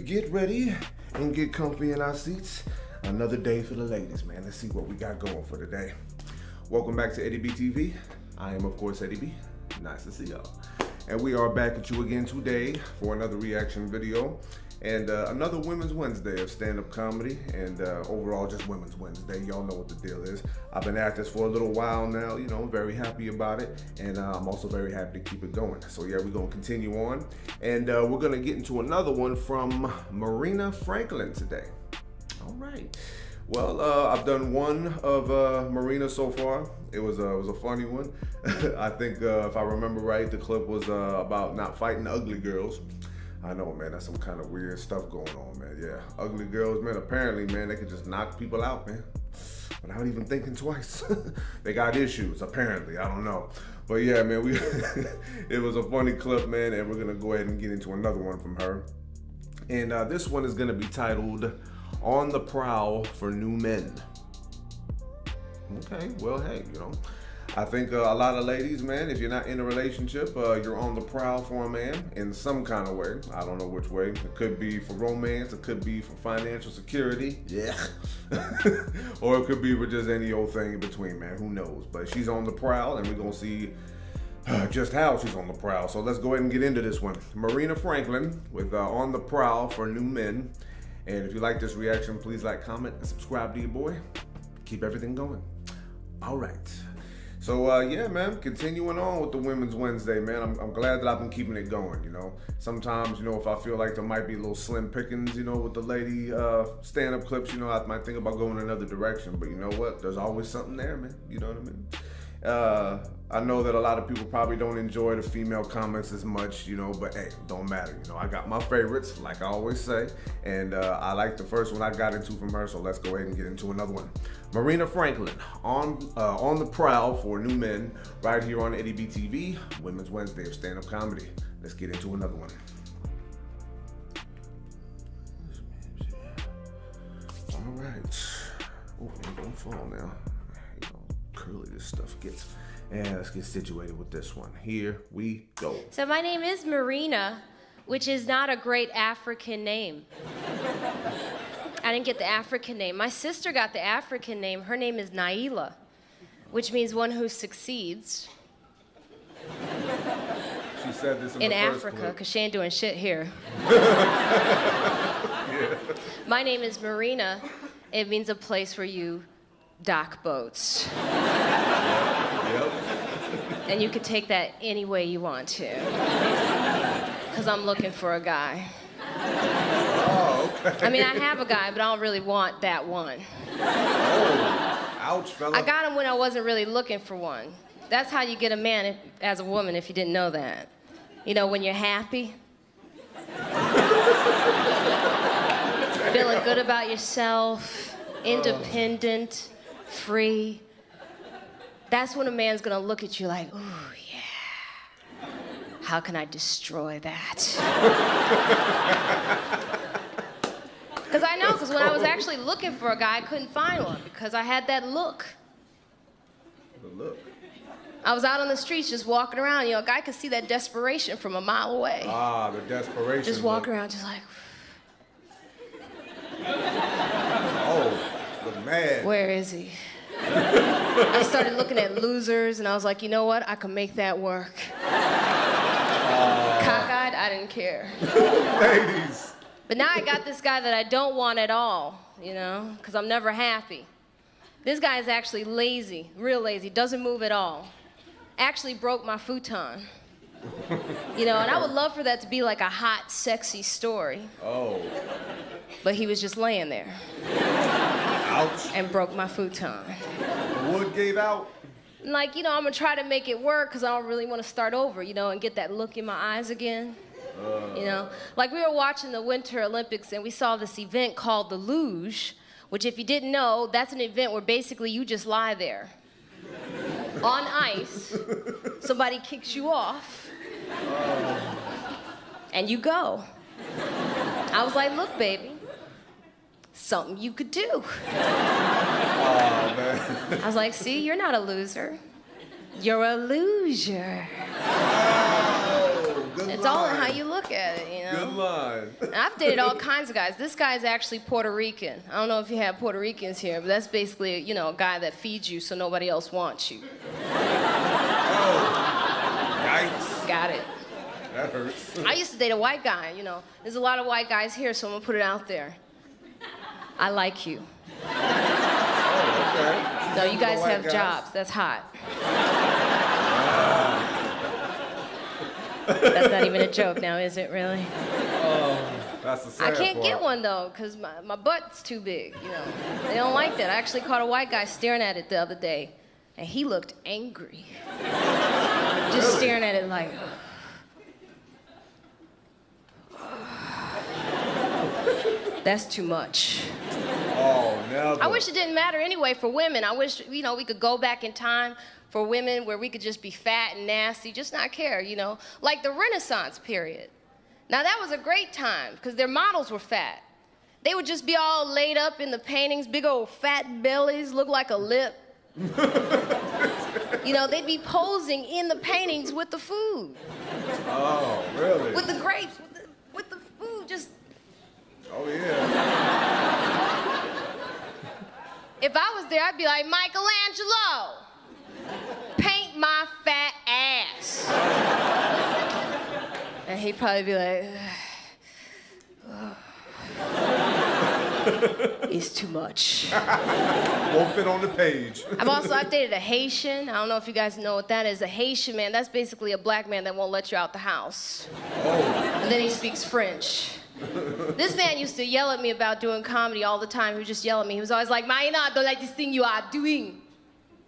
get ready and get comfy in our seats. Another day for the ladies, man. Let's see what we got going for today. Welcome back to Eddie B TV. I am, of course, Eddie B. Nice to see y'all. And we are back at you again today for another reaction video and another Women's Wednesday of stand-up comedy and overall just Women's Wednesday. Y'all know what the deal is. I've been at this for a little while now, you know, very happy about it, and I'm also very happy to keep it going. So yeah, we're gonna continue on, and we're gonna get into another one from Marina Franklin today. All right. Well, I've done one of Marina so far. It was a funny one. I think if I remember right, the clip was about not fighting ugly girls. I know, man, that's some kind of weird stuff going on, man. Yeah, ugly girls, man, apparently, man, they can just knock people out, man, without even thinking twice. They got issues, apparently, I don't know. But yeah, man, it was a funny clip, man, and we're gonna go ahead and get into another one from her. And this one is gonna be titled, On the Prowl for New Men. Okay, well, hey, you know, I think a lot of ladies, man, if you're not in a relationship, you're on the prowl for a man in some kind of way. I don't know which way. It could be for romance, it could be for financial security, yeah. Or it could be for just any old thing in between, man, who knows. But she's on the prowl, and we're gonna see just how she's on the prowl. So let's go ahead and get into this one. Marina Franklin with On the Prowl for New Men. And if you like this reaction, please like, comment, and subscribe to your boy. Keep everything going. All right. So yeah, man, continuing on with the Women's Wednesday, man. I'm glad that I've been keeping it going, you know. Sometimes, you know, if I feel like there might be a little slim pickings, you know, with the lady stand-up clips, you know, I might think about going another direction. But you know what? There's always something there, man. You know what I mean? I know that a lot of people probably don't enjoy the female comments as much, you know, but hey, don't matter. You know, I got my favorites, like I always say, and I like the first one I got into from her, so let's go ahead and get into another one. Marina Franklin, on the prowl for new men, right here on Eddie B TV, Women's Wednesday of stand-up comedy. Let's get into another one. All right. Oh, I'm gonna fall now. Curly this stuff gets, and let's get situated with this one. Here we go. So my name is Marina, which is not a great African name. I didn't get the African name. My sister got the African name. Her name is Naila, which means one who succeeds. She said this in the first Africa, because she ain't doing shit here. Yeah. My name is Marina. It means a place where you dock boats. Yep. And you could take that any way you want to. Because I'm looking for a guy. Oh, okay. I mean, I have a guy, but I don't really want that one. Oh, ouch, fella. I got him when I wasn't really looking for one. That's how you get a man as a woman, if you didn't know that. You know, when you're happy. Feeling good about yourself, independent, free. That's when a man's gonna look at you like, ooh, yeah. How can I destroy that? Because I know, because when I was actually looking for a guy, I couldn't find one because I had that look. The look. I was out on the streets just walking around. You know, a guy could see that desperation from a mile away. Ah, the desperation. Just walking around, just like. Oh, the man. Where is he? I started looking at losers, and I was like, you know what? I can make that work. Cockeyed, I didn't care. Ladies. But now I got this guy that I don't want at all, you know, because I'm never happy. This guy is actually lazy, real lazy, doesn't move at all. Actually broke my futon. You know, and I would love for that to be like a hot, sexy story. Oh. But he was just laying there. Ouch. And broke my futon. Wood gave out. Like, you know, I'm gonna try to make it work because I don't really want to start over, you know, and get that look in my eyes again. You know, like we were watching the Winter Olympics and we saw this event called the luge, which if you didn't know, that's an event where basically you just lie there on ice, somebody kicks you off, and you go. I was like, look, baby, something you could do. Oh, man. I was like, see, you're not a loser. You're a loser. Oh, good It's all in how you look at it, you know? Good line. And I've dated all kinds of guys. This guy's actually Puerto Rican. I don't know if you have Puerto Ricans here, but that's basically, you know, a guy that feeds you so nobody else wants you. Oh, yikes. Got it. That hurts. I used to date a white guy, you know. There's a lot of white guys here, so I'm gonna put it out there. I like you. Oh, okay. No, you guys have jobs. That's hot. That's not even a joke now, is it, really? Oh, that's the sad I can't part. get one, though, because my butt's too big, you know. They don't like that. I actually caught a white guy staring at it the other day, and he looked angry. Just staring at it like... That's too much. Oh, never. I wish it didn't matter anyway for women. I wish, you know, we could go back in time for women where we could just be fat and nasty, just not care, you know? Like the Renaissance period. Now that was a great time because their models were fat. They would just be all laid up in the paintings, big old fat bellies, look like a lip. You know, they'd be posing in the paintings with the food. Oh, really? With the grapes, with the food, just... Oh, yeah. If I was there, I'd be like, Michelangelo, paint my fat ass. And he'd probably be like, it's too much. Won't fit on the page. I've dated a Haitian. I don't know if you guys know what that is. A Haitian man, that's basically a black man that won't let you out the house. Oh. And then he speaks French. This man used to yell at me about doing comedy all the time. He would just yell at me. He was always like, Marina, I don't like this thing you are doing.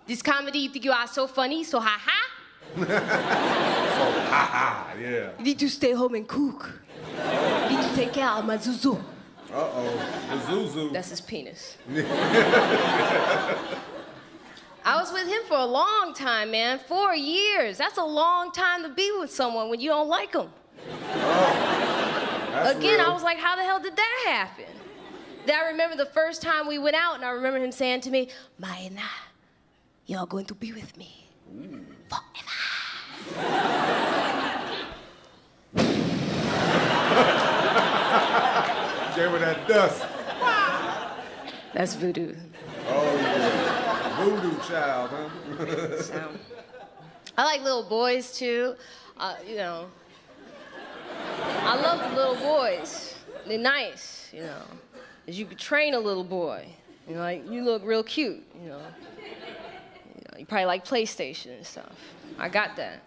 This comedy, you think you are so funny, so ha-ha? So, ha-ha, yeah. You need to stay home and cook. You need to take care of my zuzu. Uh-oh, the zuzu. That's his penis. I was with him for a long time, man. 4 years. That's a long time to be with someone when you don't like them. That's Again, real. I was like, how the hell did that happen? Then I remember the first time we went out, and I remember him saying to me, Marina, you're going to be with me forever. Gave her that dust. That's voodoo. Oh, yeah. Voodoo child, huh? So, I like little boys, too. You know, I love the little boys. They're nice, you know. 'Cause you could train a little boy. You know, like, you look real cute, you know. You probably like PlayStation and stuff. I got that.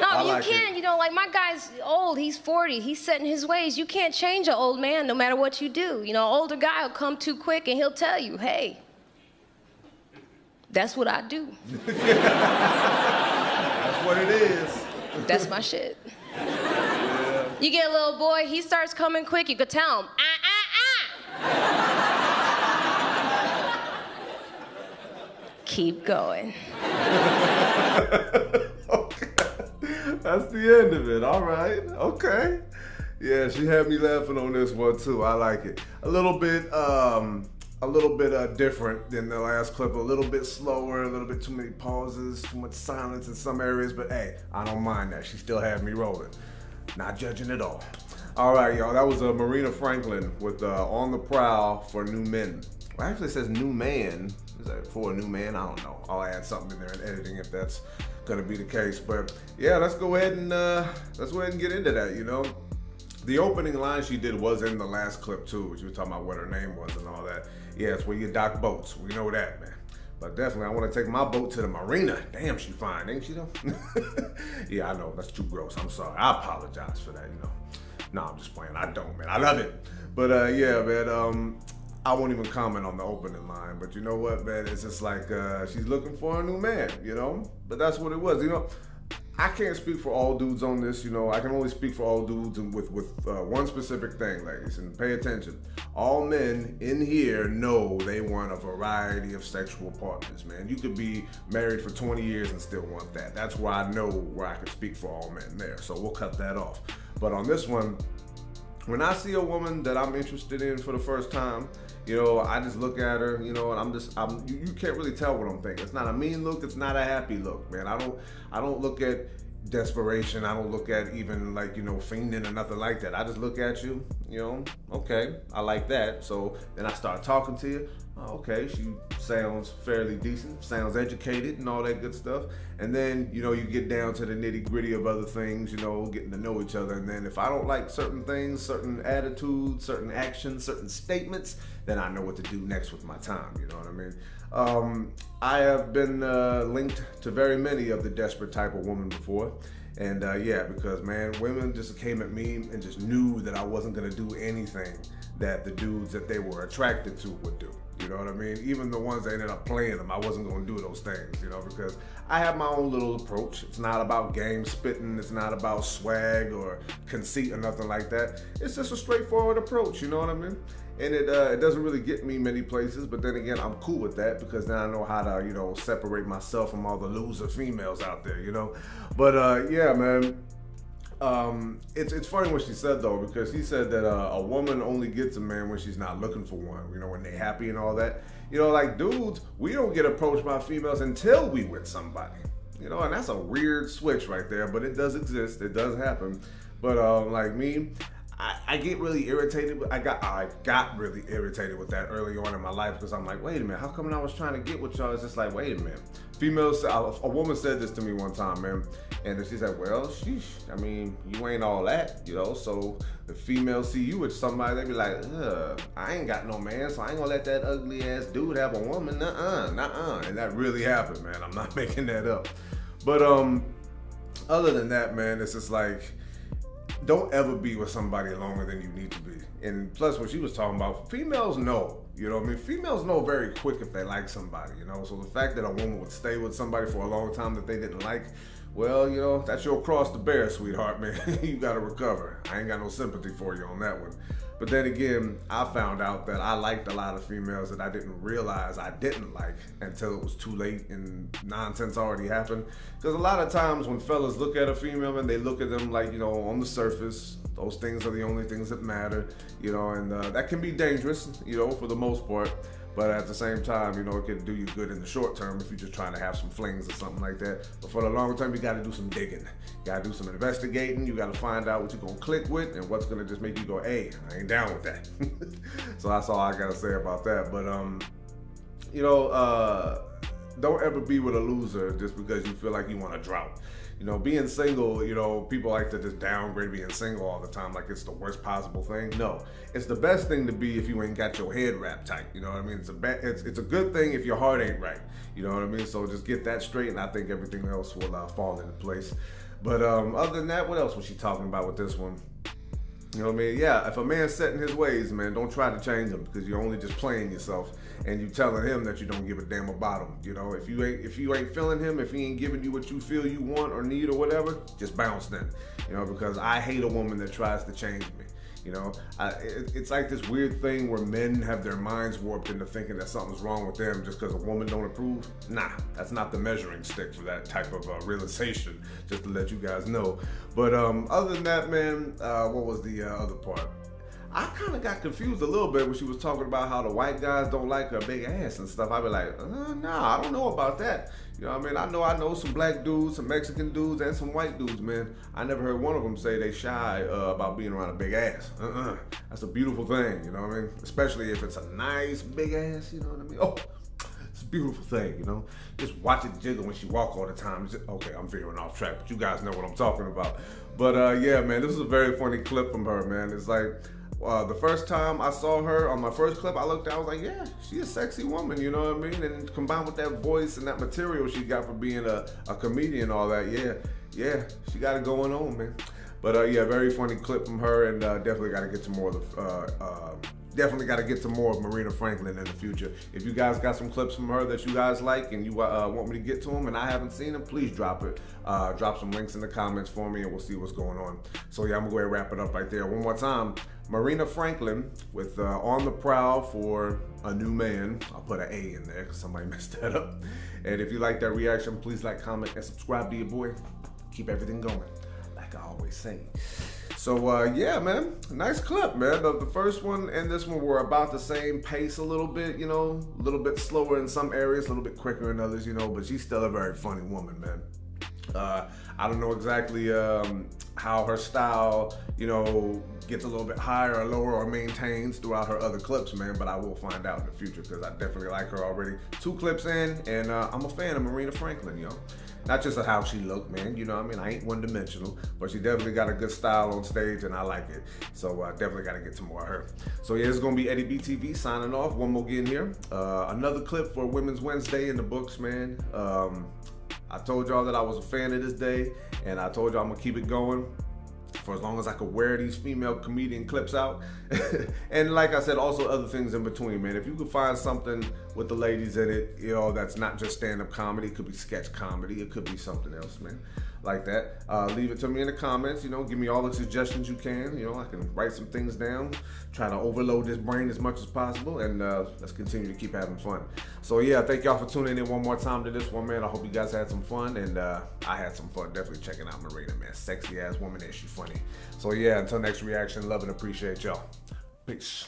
No, I you like can. it. You know, like my guy's old. He's 40. He's set in his ways. You can't change an old man no matter what you do. You know, an older guy will come too quick and he'll tell you, hey, that's what I do. That's what it is. That's my shit. Yeah. You get a little boy, he starts coming quick, you could tell him, Keep going. Okay. That's the end of it. All right. Okay. Yeah, she had me laughing on this one too. I like it. A little bit different than the last clip. A little bit slower. A little bit too many pauses. Too much silence in some areas. But hey, I don't mind that. She still had me rolling. Not judging at all. All right, y'all. That was Marina Franklin with On the Prowl for New Men. Well, actually, it says new man. Is that for a new man? I don't know. I'll add something in there in editing if that's gonna be the case. But yeah, let's go ahead and get into that. You know, the opening line she did was in the last clip too. She was talking about what her name was and all that. Yeah, it's where you dock boats. We know that, man. But definitely, I want to take my boat to the marina. Damn, she fine, ain't she though? Yeah, I know. That's too gross. I'm sorry. I apologize for that. You know. No, I'm just playing. I don't, man. I love it. But yeah, man. I won't even comment on the opening line, but you know what, man? It's just like she's looking for a new man, you know? But that's what it was, you know? I can't speak for all dudes on this, you know? I can only speak for all dudes and with one specific thing, ladies, and pay attention. All men in here know they want a variety of sexual partners, man. You could be married for 20 years and still want that. That's where I know where I can speak for all men there, so we'll cut that off. But on this one, when I see a woman that I'm interested in for the first time, you know, I just look at her, you know, and you can't really tell what I'm thinking. It's not a mean look, it's not a happy look, man. I don't look at desperation. I don't look at even like, fiending or nothing like that. I just look at you, okay, I like that. So then I start talking to you. Oh, okay, she sounds fairly decent, sounds educated and all that good stuff. And then, you get down to the nitty gritty of other things, getting to know each other. And then if I don't like certain things, certain attitudes, certain actions, certain statements, then I know what to do next with my time, you know what I mean? I have been linked to very many of the desperate type of woman before. And because man, women just came at me and just knew that I wasn't gonna do anything that the dudes that they were attracted to would do. You know what I mean? Even the ones that ended up playing them, I wasn't gonna do those things, because I have my own little approach. It's not about game spitting, it's not about swag or conceit or nothing like that. It's just a straightforward approach, you know what I mean? And it doesn't really get me many places, but then again, I'm cool with that because then I know how to, separate myself from all the loser females out there, But yeah, man, it's funny what she said though, because she said that a woman only gets a man when she's not looking for one, when they're happy and all that. Like dudes, we don't get approached by females until we with somebody, and that's a weird switch right there, but it does exist, it does happen. But like me, I get really irritated. I got really irritated with that early on in my life because I'm like, wait a minute, how come when I was trying to get with y'all, it's just like, wait a minute. Females, a woman said this to me one time, man, and she said, well, sheesh, I mean, you ain't all that, so the females see you with somebody, they be like, I ain't got no man, so I ain't gonna let that ugly ass dude have a woman, nuh-uh, and that really happened, man. I'm not making that up. But other than that, man, it's just like, don't ever be with somebody longer than you need to be. And plus, what she was talking about, females know, Females know very quick if they like somebody, So the fact that a woman would stay with somebody for a long time that they didn't like, well, that's your cross to bear, sweetheart, man. You gotta recover. I ain't got no sympathy for you on that one. But then again, I found out that I liked a lot of females that I didn't realize I didn't like until it was too late and nonsense already happened. Because a lot of times when fellas look at a female and they look at them like, on the surface, those things are the only things that matter, and that can be dangerous, for the most part. But at the same time, it can do you good in the short term if you're just trying to have some flings or something like that. But for the long term, you got to do some digging. You got to do some investigating. You got to find out what you're going to click with and what's going to just make you go, hey, I ain't down with that. So that's all I got to say about that. But, don't ever be with a loser just because you feel like you want a drought. Being single, people like to just downgrade being single all the time like it's the worst possible thing. No, it's the best thing to be if you ain't got your head wrapped tight. You know what I mean? It's a good thing if your heart ain't right. You know what I mean? So just get that straight, and I think everything else will fall into place. But other than that, what else was she talking about with this one? You know what I mean? Yeah, if a man's set in his ways, man, don't try to change him because you're only just playing yourself and you telling him that you don't give a damn about him. If you ain't feeling him, if he ain't giving you what you feel you want or need or whatever, just bounce then. Because I hate a woman that tries to change me. It's like this weird thing where men have their minds warped into thinking that something's wrong with them just because a woman don't approve. Nah, that's not the measuring stick for that type of realization, just to let you guys know. But other than that, man, what was the other part? I kind of got confused a little bit when she was talking about how the white guys don't like her big ass and stuff. I'd be like, nah, I don't know about that. You know what I mean? I know some black dudes, some Mexican dudes, and some white dudes, man. I never heard one of them say they shy about being around a big ass. That's a beautiful thing, you know what I mean? Especially if it's a nice big ass, you know what I mean? Oh, it's a beautiful thing, Just watch it jiggle when she walk all the time. Okay, I'm veering off track, but you guys know what I'm talking about. But yeah, man, this is a very funny clip from her, man. It's like, the first time I saw her on my first clip, I looked at, I was like, yeah, she's a sexy woman, you know what I mean? And combined with that voice and that material she got for being a comedian and all that, yeah, she got it going on, man. But yeah, very funny clip from her, and definitely got to get to more of Marina Franklin in the future. If you guys got some clips from her that you guys like and you want me to get to them and I haven't seen them, please drop it. Drop some links in the comments for me and we'll see what's going on. So yeah, I'm gonna go ahead and wrap it up right there. One more time, Marina Franklin with On the Prowl for a New Man. I'll put an A in there because somebody messed that up. And if you like that reaction, please like, comment, and subscribe to your boy. Keep everything going, like I always say. So yeah, man, nice clip, man. The first one and this one were about the same pace a little bit, a little bit slower in some areas, a little bit quicker in others, but she's still a very funny woman, man. I don't know exactly how her style, gets a little bit higher or lower or maintains throughout her other clips, man, but I will find out in the future because I definitely like her already. 2 clips in, and I'm a fan of Marina Franklin, Not just how she look, man, I ain't one-dimensional, but she definitely got a good style on stage, and I like it. So I definitely got to get some more of her. So yeah, it's going to be Eddie B TV signing off. One more again here. Another clip for Women's Wednesday in the books, man. I told y'all that I was a fan of this day, and I told y'all I'm going to keep it going for as long as I could wear these female comedian clips out. And like I said, also other things in between, man. If you could find something with the ladies in it, that's not just stand-up comedy, it could be sketch comedy, it could be something else, man, like that. Leave it to me in the comments, give me all the suggestions you can. I can write some things down, try to overload this brain as much as possible, and let's continue to keep having fun. So yeah, thank y'all for tuning in one more time to this one, man. I hope you guys had some fun, and I had some fun definitely checking out Marina, man. Sexy ass woman, and she funny. So yeah, until next reaction, love and appreciate y'all. Peace.